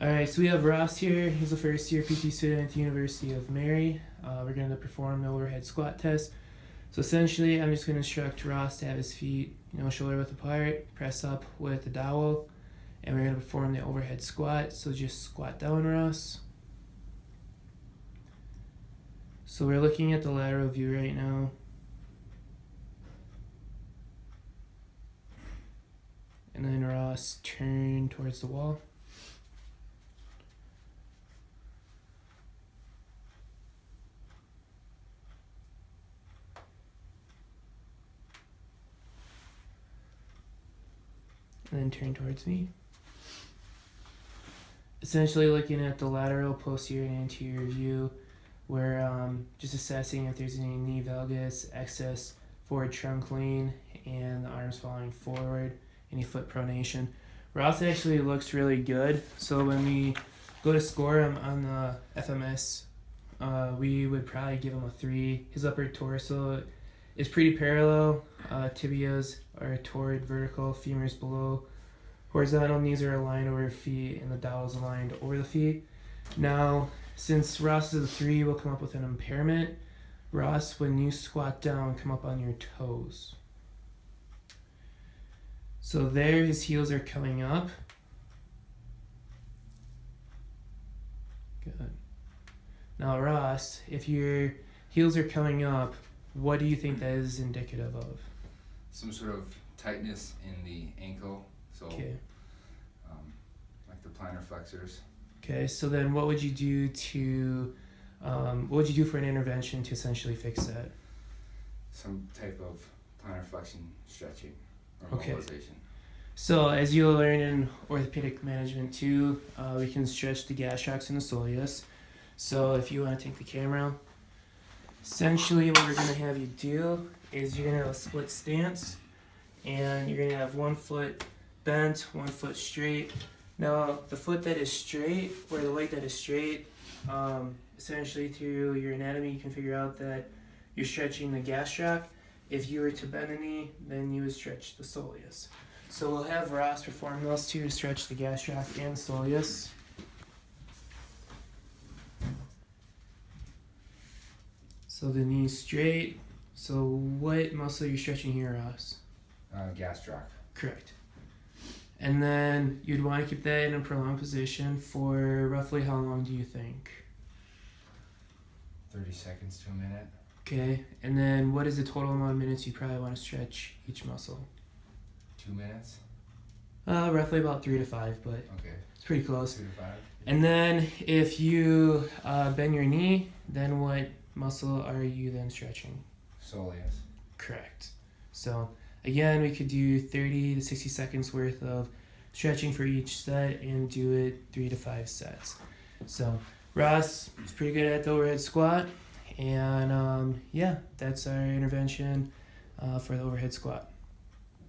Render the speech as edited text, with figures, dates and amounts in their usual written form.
Alright, so we have Ross here. He's a first year PT student at the University of Mary. We're going to perform the overhead squat test. So essentially, I'm just going to instruct Ross to have his feet, shoulder width apart, press up with the dowel, and we're going to perform the overhead squat. So just squat down, Ross. So we're looking at the lateral view right now. And then Ross, turn towards the wall. And then turn towards me. Essentially looking at the lateral, posterior, and anterior view. We're just assessing if there's any knee valgus, excess forward trunk lean, and the arms falling forward, any foot pronation. Ross actually looks really good. So when we go to score him on the FMS, we would probably give him a 3. His upper torso is pretty parallel. Tibias are toward vertical, femurs below horizontal, knees are aligned over feet, and the dowel is aligned over the feet. Now, since Ross is a 3, we'll come up with an impairment. Ross, when you squat down, come up on your toes. So there, his heels are coming up. Good. Now, Ross, if your heels are coming up, what do you think that is indicative of? Some sort of tightness in the ankle, so Okay. Like the plantar flexors. Okay, so then what would you do for an intervention to essentially fix that? Some type of plantar flexion stretching or Okay. mobilization. So as you'll learn in orthopedic management too, we can stretch the gastrocs and the soleus. So if you want to take the camera, essentially what we're going to have you do is you're going to have a split stance, and you're going to have one foot bent, one foot straight. Now the foot that is straight, or the leg that is straight, essentially through your anatomy you can figure out that you're stretching the gastroc. If you were to bend the knee, then you would stretch the soleus. So we'll have Ross perform those two to stretch the gastroc and soleus. So the knee's straight. So what muscle are you stretching here, Ross? Gastroc. Correct. And then you'd want to keep that in a prolonged position for roughly how long do you think? 30 seconds to a minute. Okay. And then what is the total amount of minutes you probably want to stretch each muscle? 2 minutes. Roughly about 3 to 5, but Okay. it's pretty close. 2 to 5. And then if you bend your knee, then what muscle are you then stretching? Soleus. Correct. So again, we could do 30 to 60 seconds worth of stretching for each set and do it 3 to 5 sets. So Ross is pretty good at the overhead squat, and yeah, that's our intervention for the overhead squat.